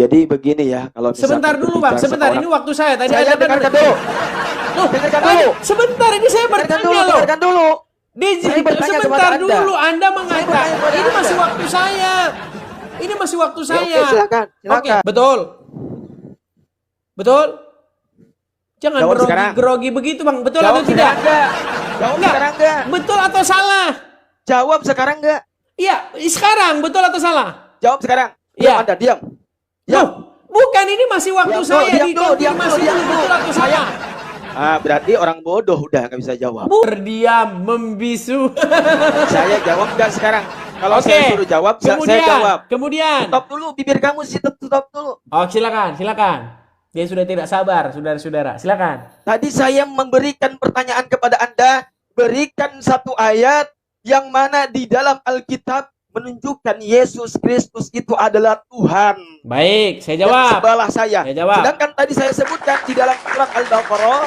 Jadi begini ya, kalau Sebentar misalkan dulu Bang, berbicara sebentar. seorang, Ini waktu saya. Tadi saya Anda kan dengarkan dulu. Loh, Dengarkan dulu. sebentar ini saya bertanya loh. Dengarkan dulu. Saya bertanya kepada Sebentar Anda. dulu, Anda Saya mengatakan bertanya kepada ini masih Anda. waktu saya. Ini masih waktu Ya, saya. oke, silakan, Oke, silakan. betul. Betul? Jangan Jawab sekarang. grogi begitu Bang. Betul Jawab atau tidak? sekarang enggak? Jawab Enggak. sekarang enggak? Betul atau salah? Jawab sekarang enggak? Iya, sekarang betul atau salah? Jawab sekarang. Iya. Diam Anda, diam. Loh, bukan ini masih waktu Diam saya. dulu, diam Dikonfirmasi dulu, diam dulu, dulu. betul atau salah? Berarti orang bodoh udah nggak bisa jawab. Berdiam, membisu. Saya jawab enggak sekarang. Kalau Oke. saya suruh jawab, saya jawab. Kemudian. Stop dulu, bibir kamu sih tutup dulu. Oh, silakan, silakan. Dia sudah tidak sabar, saudara-saudara. Silakan. Tadi saya memberikan pertanyaan kepada Anda, berikan satu ayat yang mana di dalam Alkitab menunjukkan Yesus Kristus itu adalah Tuhan. Baik, saya Yang jawab. sebelah saya. Saya jawab. Sedangkan tadi saya sebutkan di dalam surat Al-Baqarah.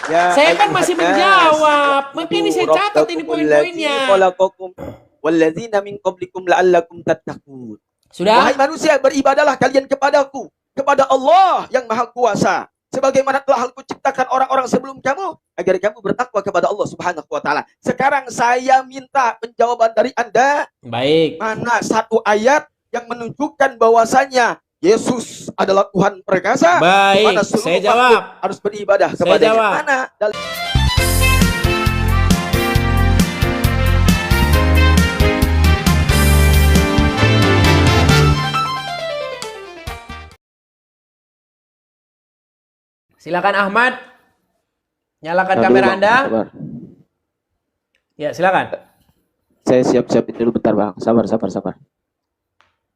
Ya, Saya kan masih ayyuhan nas, menjawab. Mungkin ini saya catat ini rabbakumul poin-poinnya. ladzi khalaqakum walladzina min qablikum la'allakum tattaqun. Sudah? Wahai manusia, beribadahlah kalian kepadaku, kepada Allah yang Maha Kuasa, sebagaimana telah Aku ciptakan orang-orang sebelum kamu, agar kamu bertakwa kepada Allah Subhanahu wa taala. Sekarang saya minta penjawaban dari Anda, Baik. mana satu ayat yang menunjukkan bahwasanya Yesus adalah Tuhan perkasa, di Baik, mana seluruh saya makhluk jawab. harus beribadah Saya kepadanya. jawab. Mana? Silakan Ahmad. Nyalakan Sabar kamera dulu, Bang. Anda. Sabar. Ya, silakan. Saya siap-siapin dulu bentar, Bang. Sabar.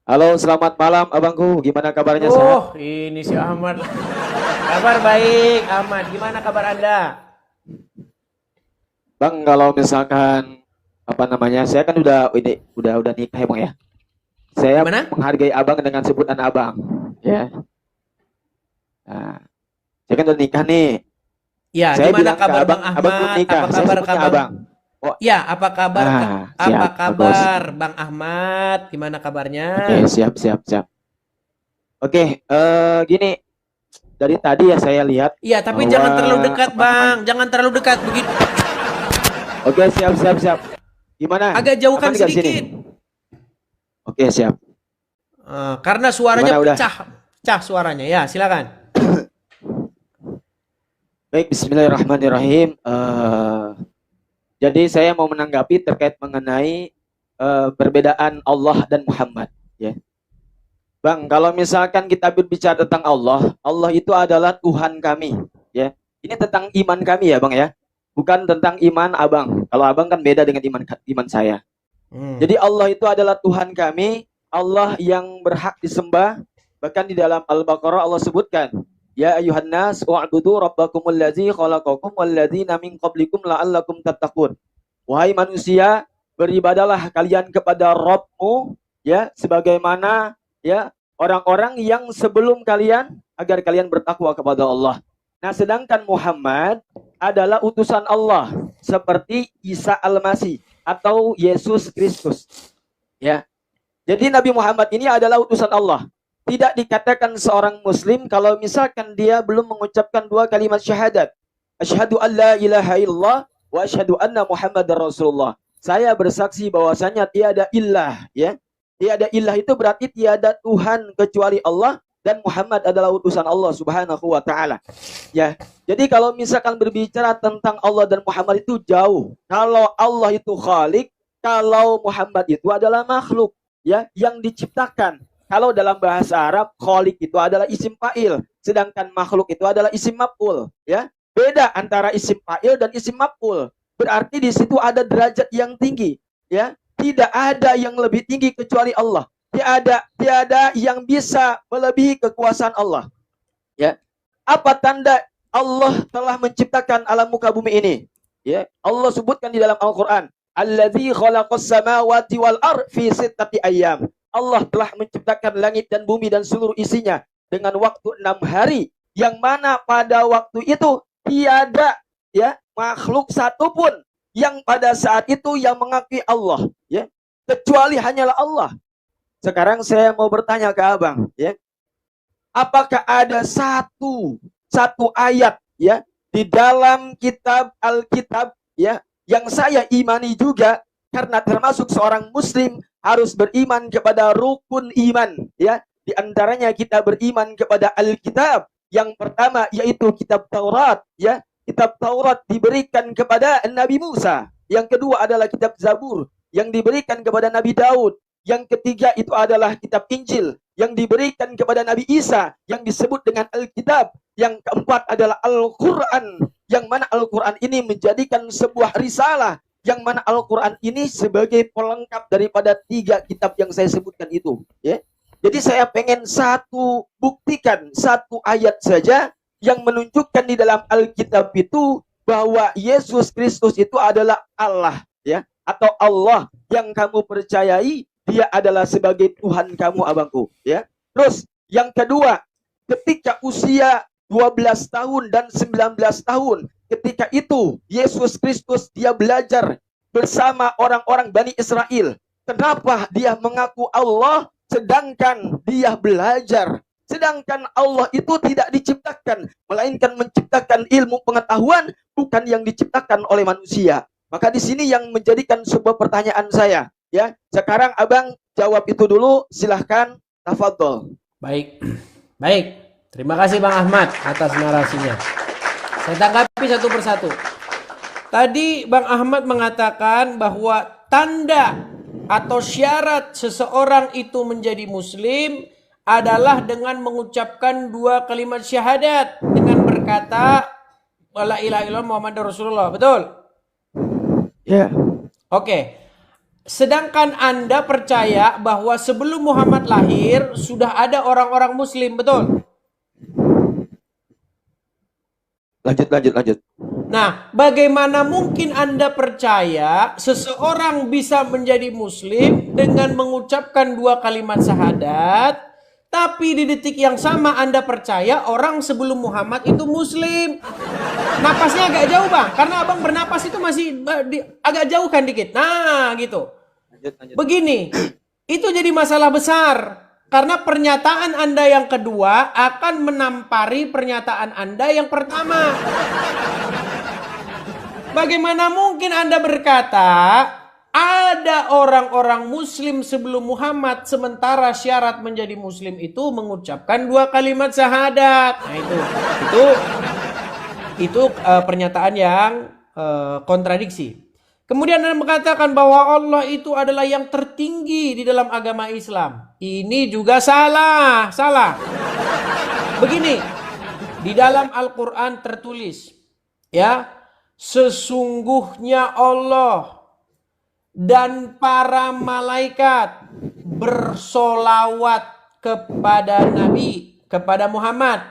Halo, selamat malam abangku. Gimana kabarnya? Sehat? Oh, ini si Ahmad. Kabar baik, Ahmad. Gimana kabar Anda? Bang, kalau misalkan apa namanya? Saya kan udah nikah ya, Bang ya. Saya Gimana? menghargai abang dengan sebutan abang, ya. Nah, saya kan udah nikah nih. Ya, Saya gimana bilang ke kabar abang, Bang abang belum Ahmad? nikah. Apa Saya kabar sebutnya abang. Oh, Ya, apa kabar? siap, Apa bagus. kabar Bang Ahmad? Gimana kabarnya? Oke, siap. Oke, gini. Dari tadi ya saya lihat. Iya, tapi bahwa jangan terlalu dekat, apa Bang. namanya? Jangan terlalu dekat begitu. Oke, siap. Gimana? Agak jauhkan Aman nggak di sini? sedikit. Oke, siap. Karena suaranya Gimana, udah? pecah suaranya. Ya, silakan. Baik, bismillahirrahmanirrahim. Jadi saya mau menanggapi terkait mengenai perbedaan Allah dan Muhammad. Ya. Bang, kalau misalkan kita berbicara tentang Allah, Allah itu adalah Tuhan kami. Ya. Ini tentang iman kami ya, Bang ya. Bukan tentang iman abang. Kalau abang kan beda dengan iman saya. Jadi Allah itu adalah Tuhan kami, Allah yang berhak disembah. Bahkan di dalam Al-Baqarah Allah sebutkan, ya ayuhan nas wa'budu rabbakumul ladzi khalaqakum walladzina min qablikum la'allakum tattaqun. Wahai manusia, beribadahlah kalian kepada Rabbmu, ya, sebagaimana ya orang-orang yang sebelum kalian, agar kalian bertakwa kepada Allah. Nah, sedangkan Muhammad adalah utusan Allah, seperti Isa Al-Masih atau Yesus Kristus. Ya. Jadi Nabi Muhammad ini adalah utusan Allah. Tidak dikatakan seorang muslim kalau misalkan dia belum mengucapkan dua kalimat syahadat. Asyhadu an la ilaha illallah wa asyhadu anna Muhammadar Rasulullah. Saya bersaksi bahwasanya tiada ilah, ya. Tiada ilah itu berarti tiada Tuhan kecuali Allah, dan Muhammad adalah utusan Allah Subhanahu wa taala. Ya. Jadi kalau misalkan berbicara tentang Allah dan Muhammad itu jauh. Kalau Allah itu khalik, kalau Muhammad itu adalah makhluk, ya, yang diciptakan. Kalau dalam bahasa Arab, khalik itu adalah isim fa'il, sedangkan makhluk itu adalah isim maf'ul, ya. Beda antara isim fa'il dan isim maf'ul. Berarti di situ ada derajat yang tinggi, ya. Tidak ada yang lebih tinggi kecuali Allah. Tiada yang bisa melebihi kekuasaan Allah. Ya. Apa tanda Allah telah menciptakan alam muka bumi ini? Ya, Allah sebutkan di dalam Al-Qur'an, "Allazi khalaqas samawati wal ardh fi sittati ayyam." Allah telah menciptakan langit dan bumi dan seluruh isinya dengan waktu 6 hari, yang mana pada waktu itu tiada, ya, makhluk satupun yang pada saat itu yang mengakui Allah, ya, kecuali hanyalah Allah. Sekarang saya mau bertanya ke abang, ya, apakah ada satu ayat ya di dalam kitab Alkitab ya yang saya imani juga, karena termasuk seorang muslim harus beriman kepada rukun iman ya. Di antaranya kita beriman kepada Alkitab. Yang pertama yaitu kitab Taurat ya. Kitab Taurat diberikan kepada Nabi Musa. Yang kedua adalah kitab Zabur yang diberikan kepada Nabi Daud. Yang ketiga itu adalah kitab Injil yang diberikan kepada Nabi Isa yang disebut dengan Alkitab. Yang keempat adalah Al-Quran, yang mana Al-Quran ini menjadikan sebuah risalah, yang mana Al-Quran ini sebagai pelengkap daripada 3 kitab yang saya sebutkan itu ya. Jadi saya pengen buktikan satu ayat saja yang menunjukkan di dalam Alkitab itu bahwa Yesus Kristus itu adalah Allah ya, atau Allah yang kamu percayai, dia adalah sebagai Tuhan kamu abangku ya. Terus yang kedua, ketika usia 12 tahun dan 19 tahun, ketika itu Yesus Kristus dia belajar bersama orang-orang Bani Israel. Kenapa dia mengaku Allah sedangkan dia belajar? Sedangkan Allah itu tidak diciptakan, melainkan menciptakan ilmu pengetahuan, bukan yang diciptakan oleh manusia. Maka di sini yang menjadikan sebuah pertanyaan saya, ya. Sekarang Abang jawab itu dulu, silahkan, tafadhol. Baik, baik. Terima kasih Bang Ahmad atas narasinya. Saya tanggapi satu persatu. Tadi Bang Ahmad mengatakan bahwa tanda atau syarat seseorang itu menjadi muslim adalah dengan mengucapkan 2 kalimat syahadat dengan berkata la ilaha illallah Muhammadur Rasulullah, betul? Ya. Oke. Sedangkan Anda percaya bahwa sebelum Muhammad lahir sudah ada orang-orang muslim, betul? Lanjut. Nah, bagaimana mungkin Anda percaya seseorang bisa menjadi muslim dengan mengucapkan 2 kalimat syahadat, tapi di detik yang sama Anda percaya orang sebelum Muhammad itu muslim? Napasnya agak jauh Bang, karena Abang bernapas itu masih agak jauh kan dikit. Nah gitu. Lanjut. Begini, itu jadi masalah besar. Karena pernyataan Anda yang kedua akan menampari pernyataan Anda yang pertama. Bagaimana mungkin Anda berkata ada orang-orang muslim sebelum Muhammad, sementara syarat menjadi muslim itu mengucapkan 2 kalimat syahadat? Nah itu pernyataan yang kontradiksi. Kemudian Anda mengatakan bahwa Allah itu adalah yang tertinggi di dalam agama Islam. Ini juga salah. Begini, di dalam Al-Quran tertulis, ya, sesungguhnya Allah dan para malaikat bersolawat kepada Nabi, kepada Muhammad.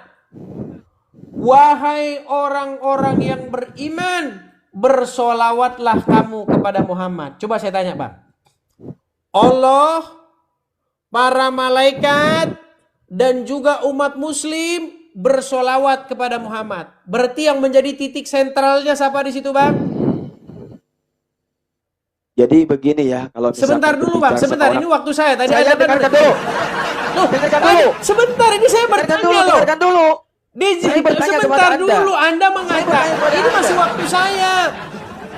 Wahai orang-orang yang beriman, bersolawatlah kamu kepada Muhammad. Coba saya tanya Bang. Allah, para malaikat, dan juga umat muslim bersolawat kepada Muhammad. Berarti yang menjadi titik sentralnya siapa di situ Bang? Jadi begini ya, kalau sebentar dulu Bang, sebentar, ini waktu saya tadi. Saya dengarkan dulu. Sebentar, ini saya bertanya loh. Dengarkan dulu. Sebentar dulu, Anda mengatakan ini masih waktu saya.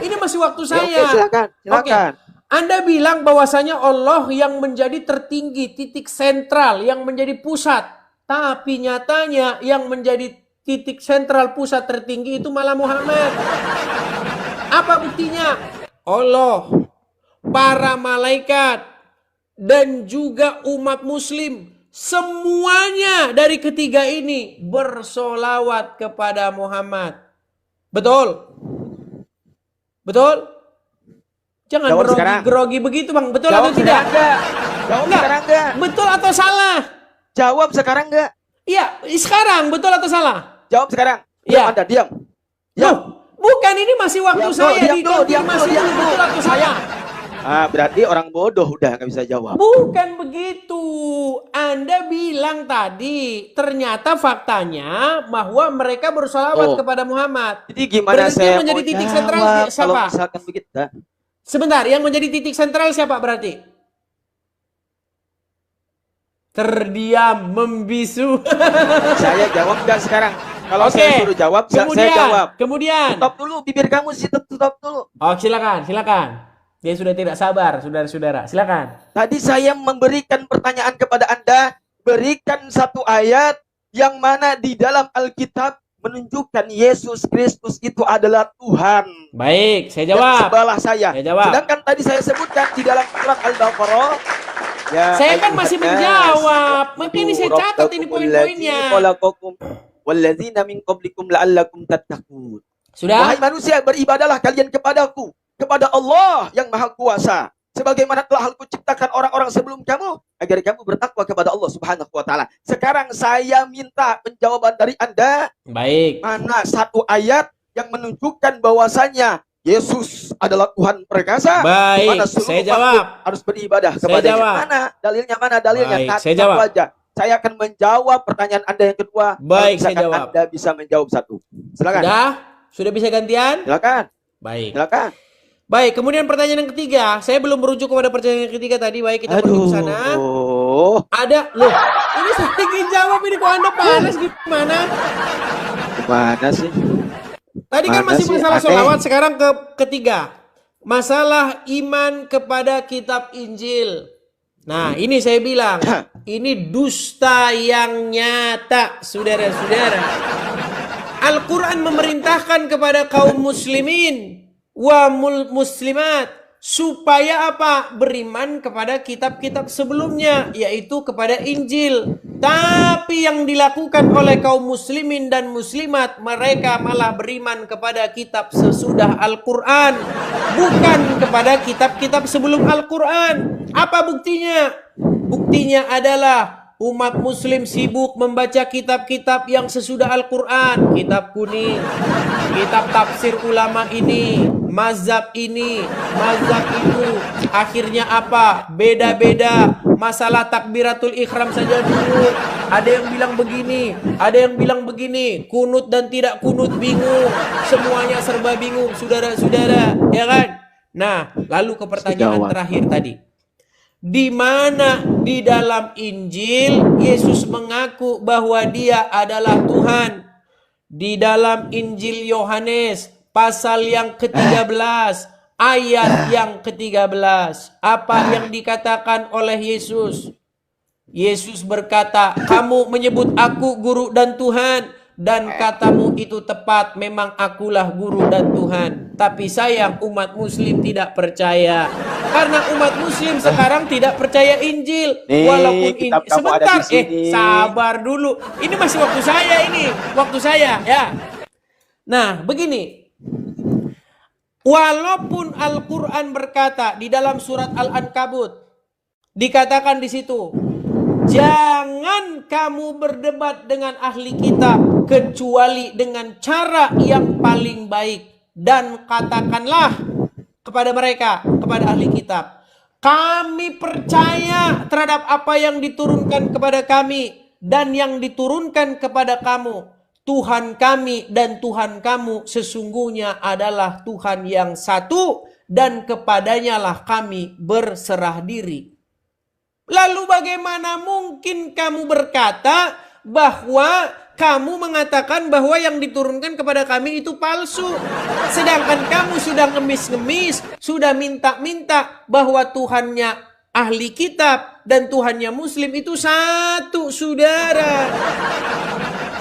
Ini masih waktu saya. Oke, silakan. Oke. Anda bilang bahwasanya Allah yang menjadi tertinggi, titik sentral, yang menjadi pusat. Tapi nyatanya yang menjadi titik sentral, pusat tertinggi itu malah Muhammad. Apa buktinya? Allah, para malaikat, dan juga umat muslim, semuanya dari ketiga ini bersolawat kepada Muhammad. Betul? Betul? Jangan grogi begitu Bang. Betul atau tidak? Jawab sekarang enggak. Betul atau salah? Jawab sekarang enggak? Iya, sekarang betul atau salah? Jawab sekarang. Iya. Anda diam. Bukan, ini masih waktu saya. Dikonfirmasi dulu betul atau salah. Berarti orang bodoh udah nggak bisa jawab. Bukan begitu. Anda bilang tadi ternyata faktanya bahwa mereka bersolawat kepada Muhammad. Jadi gimana berarti saya yang menjadi titik sentral siapa? Kalau misalkan begitu. Sebentar, yang menjadi titik sentral siapa berarti? Terdiam, membisu. Saya jawab nggak sekarang? Kalau Oke. saya suruh jawab, saya jawab. Kemudian. Tutup dulu bibir kamu sih, tutup dulu. Oh, silakan. Dia sudah tidak sabar, saudara-saudara. Silakan. Tadi saya memberikan pertanyaan kepada Anda, berikan satu ayat yang mana di dalam Alkitab menunjukkan Yesus Kristus itu adalah Tuhan. Baik, saya Yang jawab. sebelah saya. Saya jawab. Sedangkan tadi saya sebutkan di dalam surat Al-Baqarah, ya, Saya kan masih menjawab. Makanya saya catat ini poin-poinnya. Walladzina min qablikum la'allakum tattaqun. Sudah? Wahai manusia, beribadahlah kalian kepadaku, kepada Allah yang Maha Kuasa, sebagaimana telah Aku ciptakan orang-orang sebelum kamu, agar kamu bertakwa kepada Allah Subhanahu wa taala. Sekarang saya minta penjawaban dari Anda. Baik. Mana satu ayat yang menunjukkan bahwasanya Yesus adalah Tuhan perkasa? Baik, Mana seluruh saya makhluk jawab. harus beribadah Saya kepadanya. jawab. Mana dalilnya? Mana dalilnya? Baik, Nah, saya jawab. satu aja. Saya akan menjawab pertanyaan Anda yang kedua. Baik, Kalau saya misalkan jawab. Anda bisa menjawab satu. Silakan. Sudah bisa gantian? Silakan. Baik. Silakan. Baik, kemudian pertanyaan yang ketiga. Saya belum merujuk kepada pertanyaan yang ketiga tadi. Baik, kita menuju ke sana. Ada, loh, ini saya ingin jawab ini kok Anda panas gimana? Gimana sih? Tadi kan Mana masih sih? masalah Aneh. sholawat, sekarang ke ketiga. Masalah iman kepada kitab Injil. Nah, ini saya bilang, ini dusta yang nyata, saudara-saudara. Al-Quran memerintahkan kepada kaum muslimin wa muslimat supaya apa? Beriman kepada kitab-kitab sebelumnya, yaitu kepada Injil. Tapi yang dilakukan oleh kaum muslimin dan muslimat, mereka malah beriman kepada kitab sesudah Al-Quran, bukan kepada kitab-kitab sebelum Al-Quran. Apa buktinya? Buktinya adalah umat muslim sibuk membaca kitab-kitab yang sesudah Al-Quran. Kitab kuning, kitab tafsir ulama ini, mazhab ini, mazhab itu. Akhirnya apa? Beda-beda. Masalah takbiratul ikhram saja dulu. Ada yang bilang begini, ada yang bilang begini. Kunut dan tidak kunut bingung. Semuanya serba bingung, saudara-saudara. Ya kan? Nah, lalu ke pertanyaan terakhir tadi. Di mana di dalam Injil Yesus mengaku bahwa Dia adalah Tuhan? Di dalam Injil Yohanes pasal yang ke-13 ayat yang ke-13, apa yang dikatakan oleh Yesus? Yesus berkata, "Kamu menyebut aku guru dan Tuhan, dan katamu itu tepat, memang akulah guru dan Tuhan. Tapi sayang, umat muslim tidak percaya. Karena umat muslim sekarang tidak percaya Injil. Walaupun ini sebentar, sabar dulu. Ini masih waktu saya ini, waktu saya ya. Nah, begini. Walaupun Al-Quran berkata di dalam surat Al-Ankabut, dikatakan di situ, jangan kamu berdebat dengan ahli kitab kecuali dengan cara yang paling baik, dan katakanlah kepada mereka, kepada ahli kitab, kami percaya terhadap apa yang diturunkan kepada kami dan yang diturunkan kepada kamu. Tuhan kami dan Tuhan kamu sesungguhnya adalah Tuhan yang satu, dan kepadanya lah kami berserah diri. Lalu bagaimana mungkin kamu berkata bahwa kamu mengatakan bahwa yang diturunkan kepada kami itu palsu, sedangkan kamu sudah ngemis-ngemis, sudah minta-minta bahwa Tuhannya ahli kitab dan Tuhannya muslim itu satu, saudara.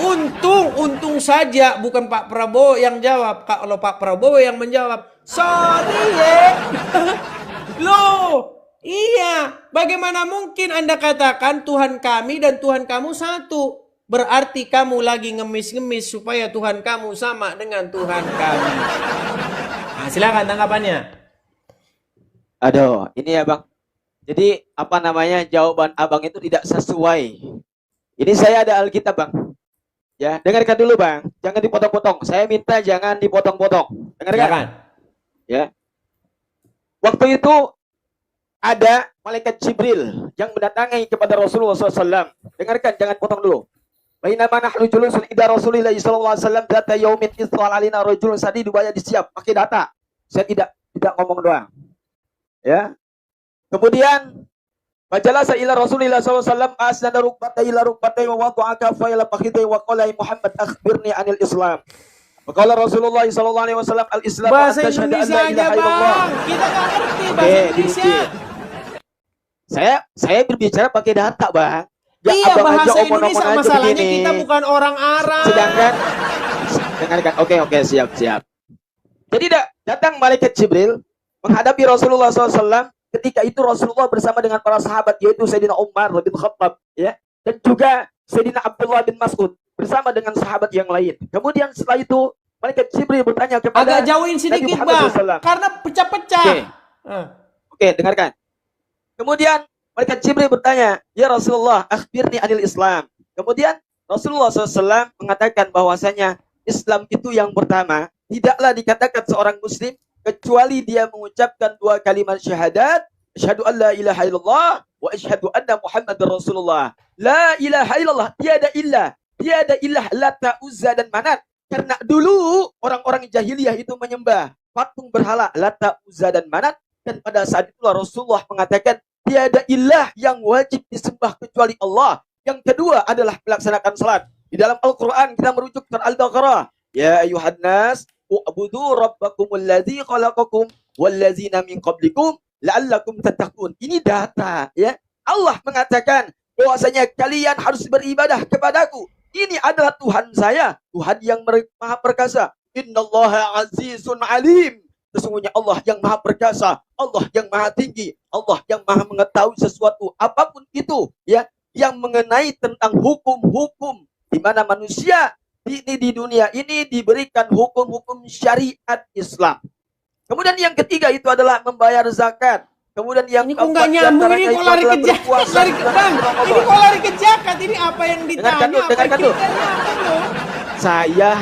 Untung saja bukan Pak Prabowo yang jawab. Kalau Pak Prabowo yang menjawab, sorry ya. Loh, iya, bagaimana mungkin Anda katakan Tuhan kami dan Tuhan kamu satu? Berarti kamu lagi ngemis-ngemis supaya Tuhan kamu sama dengan Tuhan kami. Nah, silakan tanggapannya. Aduh, ini ya Bang. Jadi apa namanya, jawaban Abang itu tidak sesuai. Ini saya ada Alkitab Bang. Ya, dengarkan dulu Bang. Jangan dipotong-potong. Saya minta jangan dipotong-potong. Dengarkan. Silakan. Ya. Waktu itu ada malaikat Jibril yang mendatangi kepada Rasulullah SAW. Dengarkan, jangan potong dulu. Bainama nahnu julusun ida Rasulillah sallallahu alaihi wasallam data yaumin istal alina rajulun sadidu baya disiap, pakai data. Saya tidak ngomong doang. Ya. Kemudian Fajalasa ila Rasulillah SAW asnada rukbatai ila rukbatai wa wada'a kaffai ila fakhidai wa qala ya Muhammad akhbirni anil Islam. Maka Rasulullah SAW al-Islam Bahasa asyhadu an Indonesia la aja ilaha illallah. bang. Kita nggak ngerti bahasa Indonesia. Saya berbicara pakai data, Bang. Ya, Iya, abang bahasa aja omong-omong Indonesia. aja Masalahnya begini. kita bukan orang Arab. Sedangkan dengarkan, oke, siap. Jadi datang malaikat Jibril menghadapi Rasulullah SAW. Ketika itu Rasulullah bersama dengan para sahabat, yaitu Sayyidina Umar bin Khattab, ya, dan juga Sayyidina Abdullah bin Mas'ud bersama dengan sahabat yang lain. Kemudian setelah itu malaikat Jibril bertanya kepada Agak jauhin Nabi sedikit Muhammad bang, SAW. karena pecah-pecah. Oke, dengarkan. Kemudian malaikat Jibril bertanya, ya Rasulullah, akhbirni anil Islam. Kemudian Rasulullah SAW mengatakan bahwasanya Islam itu yang pertama, tidaklah dikatakan seorang muslim kecuali dia mengucapkan dua kalimat syahadat, asyhadu an la ilaha illallah wa asyhadu anna Muhammadar Rasulullah. La ilaha illallah, tiada ilah Lata, Uzza dan Manat. Karena dulu orang-orang jahiliyah itu menyembah patung berhala Lata, Uzza dan Manat, dan pada saat itulah Rasulullah mengatakan tiada ilah yang wajib disembah kecuali Allah. Yang kedua adalah melaksanakan salat. Di dalam Al-Quran kita merujuk ke Al-Baqarah. Ya ayuhan nas, u'budu rabbakumul ladzi khalaqakum wallazina min qablikum la'allakum tattaqun. Ini data, ya. Allah mengatakan bahwasanya kalian harus beribadah kepadaku. Ini adalah Tuhan saya, Tuhan yang maha perkasa. Innallaha azizun alim. Sesungguhnya Allah yang maha perkasa, Allah yang maha tinggi, Allah yang maha mengetahui sesuatu apapun itu, ya, yang mengenai tentang hukum-hukum di mana manusia di dunia ini diberikan hukum-hukum syariat Islam. Kemudian yang ketiga itu adalah membayar zakat. Kemudian yang ini kok nggak nyambung, ini kok lari ke zakat, ini kok lari ke zakat, ini apa yang ditanya? Dengarkan dulu. Saya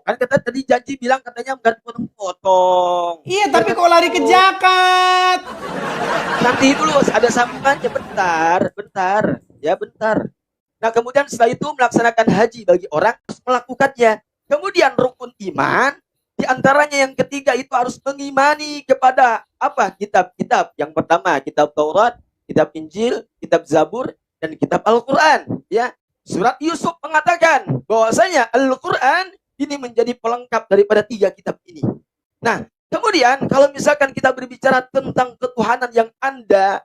kan kita tadi janji bilang katanya enggak potong-potong. Iya, tapi kok lari ke zakat? Nanti dulu ada sambungannya, bentar. Nah, kemudian setelah itu melaksanakan haji bagi orang harus melakukannya. Kemudian rukun iman, di antaranya yang ketiga itu harus mengimani kepada apa? Kitab-kitab. Yang pertama kitab Taurat, kitab Injil, kitab Zabur, dan kitab Al-Quran. Ya, surat Yusuf mengatakan bahwasanya Al-Quran ini menjadi pelengkap daripada tiga kitab ini. Nah, kemudian kalau misalkan kita berbicara tentang ketuhanan yang Anda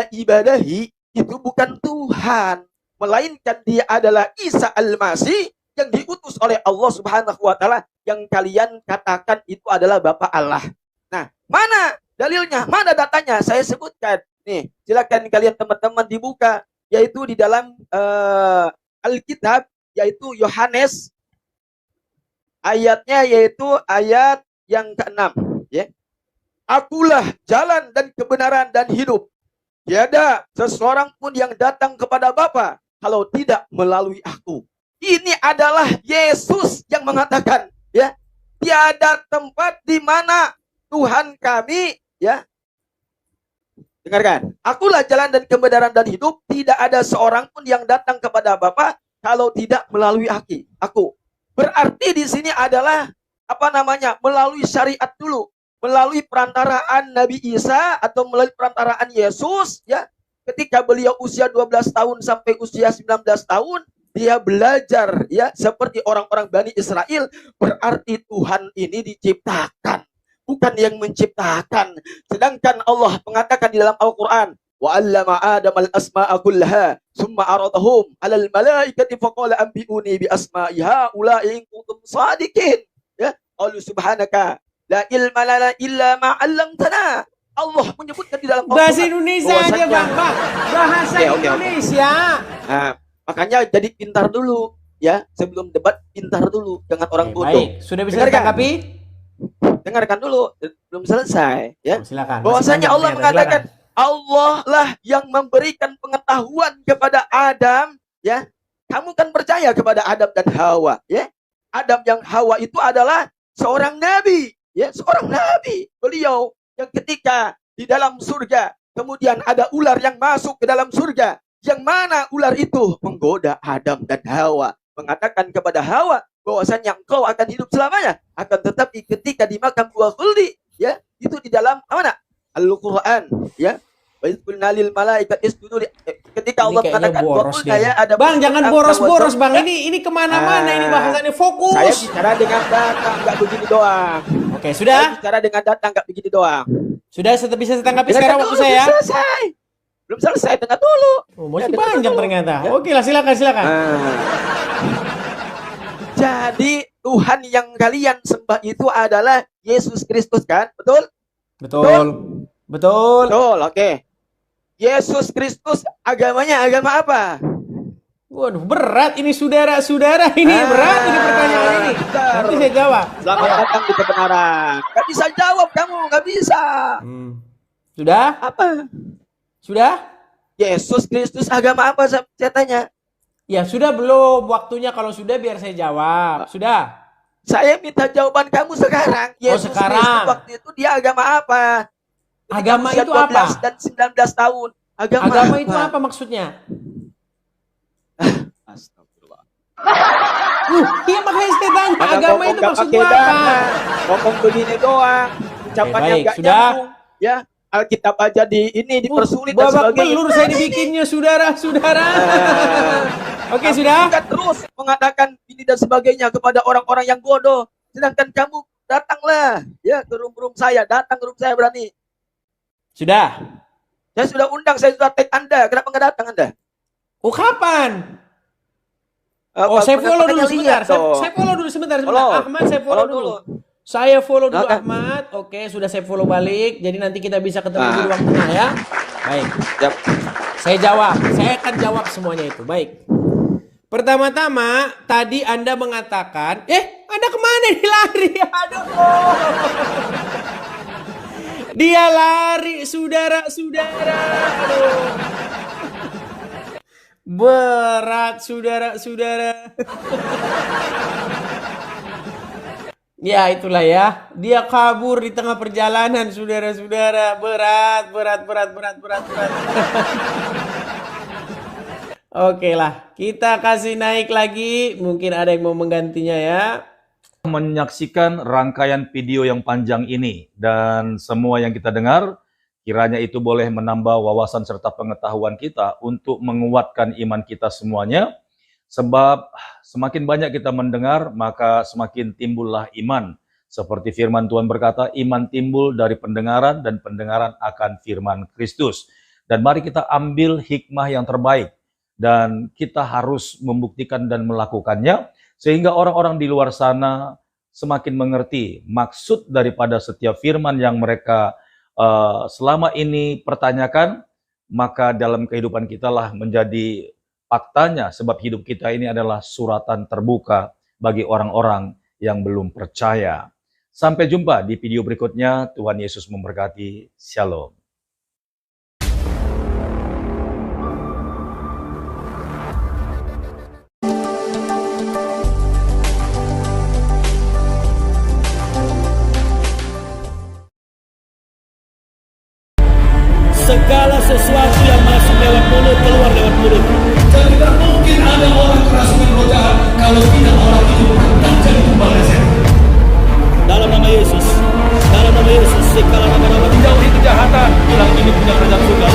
ibadahi, itu bukan Tuhan, melainkan dia adalah Isa Al-Masih yang diutus oleh Allah Subhanahu wa taala, yang kalian katakan itu adalah Bapa Allah. Nah, mana dalilnya? Mana datanya? Saya sebutkan. Nih, silakan kalian teman-teman dibuka, yaitu di dalam Alkitab, yaitu Yohanes, ayatnya yaitu ayat yang ke-6, ya. Akulah jalan dan kebenaran dan hidup. Tiada seseorang pun yang datang kepada Bapa kalau tidak melalui aku. Ini adalah Yesus yang mengatakan, ya, tiada tempat di mana Tuhan kami, ya. Dengarkan, akulah jalan dan kebenaran dan hidup, tidak ada seorang pun yang datang kepada Bapa kalau tidak melalui aku. Berarti di sini adalah melalui syariat dulu. Melalui perantaraan Nabi Isa atau melalui perantaraan Yesus, ya, ketika beliau usia 12 tahun sampai usia 19 tahun, dia belajar, ya, seperti orang-orang Bani Israel. Berarti Tuhan ini diciptakan, bukan yang menciptakan. Sedangkan Allah mengatakan di dalam Al-Quran, wa 'allama Adam al-asma'a kullaha summa aradahum 'alal malaikati faqala anbi'uni bi asma'i haula'i in kuntum shadiqin. Ya, qalu subhanaka la ilma lana illa ma 'allamtana. Allah menyebutkan di dalam bahasa Indonesia aja, Bang. Bahasa Indonesia. Nah, makanya jadi pintar dulu, ya, sebelum debat pintar dulu, jangan orang bodoh. Baik, sudah bisa ditanggapi? Dengarkan dulu, belum selesai, ya. Silakan. Bahwasanya Allah mengatakan, Allah lah yang memberikan pengetahuan kepada Adam, ya. Kamu kan percaya kepada Adam dan Hawa, ya. Adam yang Hawa itu adalah seorang nabi, ya, seorang nabi. Beliau yang ketika di dalam surga, kemudian ada ular yang masuk ke dalam surga, yang mana ular itu menggoda Adam dan Hawa, mengatakan kepada Hawa bahwasanya engkau akan hidup selamanya, akan tetapi ketika dimakan buah khuldi, ya, itu di dalam mana? Al-Quran, ya. Wa idh qulna lil malaikat isjudu ketika Ini Allah kayaknya mengatakan wa boros qulna deh. ya ada Bang, jangan boros-boros bang. ya. Ini kemana-mana ini bahasannya, Saya fokus. bicara dengan data, nggak begini doang. Oke, Saya sudah? bicara dengan data, nggak begini doang. Sudah bisa ditanggapi Dengarkan sekarang dulu, waktu saya? belum selesai. Belum selesai, dengar dulu. Oh, masih dengar panjang dulu. ternyata. Ya. Oke lah, silakan. Nah. Jadi Tuhan yang kalian sembah itu adalah Yesus Kristus kan? Betul? Betul. Betul, oke. Yesus Kristus agamanya agama apa? Waduh, berat ini saudara-saudara ini berat ini pertanyaan ini. Bentar. Nanti saya jawab. Selamat datang di kebenaran. Gak bisa jawab kamu, gak bisa. Sudah? Apa? Sudah? Yesus Kristus agama apa saya tanya? Ya sudah belum waktunya, kalau sudah biar saya jawab. Sudah? Saya minta jawaban kamu sekarang. Yesus sekarang. Kristus waktu itu dia agama apa? Agama Usia itu apa? 12 dan 19 tahun. Agama itu apa maksudnya? Astagfirullah. Iya makanya saya tanya, Maka agama ngomong itu gak maksudnya pakai apa? data. Ngomong begini doang. Ucapannya baik, nggak sudah. nyambung. Ya, Alkitab aja dipersulit dan Babak sebagainya. belur saya dibikinnya, saudara-saudara. Oke, Kamu sudah? kan terus mengatakan ini dan sebagainya kepada orang-orang yang bodoh. Sedangkan kamu datanglah ya ke room saya, datang ke room saya berani. Sudah? Saya sudah undang, saya sudah tag Anda. Kenapa nggak datang Anda? Oh, kapan? Oh, saya follow dulu sebentar. Saya follow dulu sebentar. Follow. Ahmad, saya follow dulu. Saya follow dulu Ahmad. Oke, sudah saya follow balik. Jadi nanti kita bisa ketemu di ruang tengah ya. Baik. Yap. Saya jawab. Saya akan jawab semuanya itu. Baik. Pertama-tama, tadi Anda mengatakan, Anda kemana ini lari? Aduh. Dia lari, saudara-saudara. Aduh. Berat, saudara-saudara. Ya, itulah ya. Dia kabur di tengah perjalanan, saudara-saudara. Berat. Oke lah, kita kasih naik lagi. Mungkin ada yang mau menggantinya ya. Menyaksikan rangkaian video yang panjang ini dan semua yang kita dengar, kiranya itu boleh menambah wawasan serta pengetahuan kita untuk menguatkan iman kita semuanya, sebab semakin banyak kita mendengar maka semakin timbullah iman. Seperti firman Tuhan berkata, iman timbul dari pendengaran dan pendengaran akan firman Kristus. Dan mari kita ambil hikmah yang terbaik dan kita harus membuktikan dan melakukannya, sehingga orang-orang di luar sana semakin mengerti maksud daripada setiap firman yang mereka selama ini pertanyakan, maka dalam kehidupan kita lah menjadi faktanya, sebab hidup kita ini adalah suratan terbuka bagi orang-orang yang belum percaya. Sampai jumpa di video berikutnya. Tuhan Yesus memberkati. Shalom. Segala sesuatu yang masuk lewat mulut, keluar lewat mulut. Dan tidak mungkin ada orang kerasukan roh jahat kalau tidak orang itu akan jadi pembalasan. Dalam nama Yesus, segala nama, dijauhi kejahatan, bilang ini punya kerajaan surga.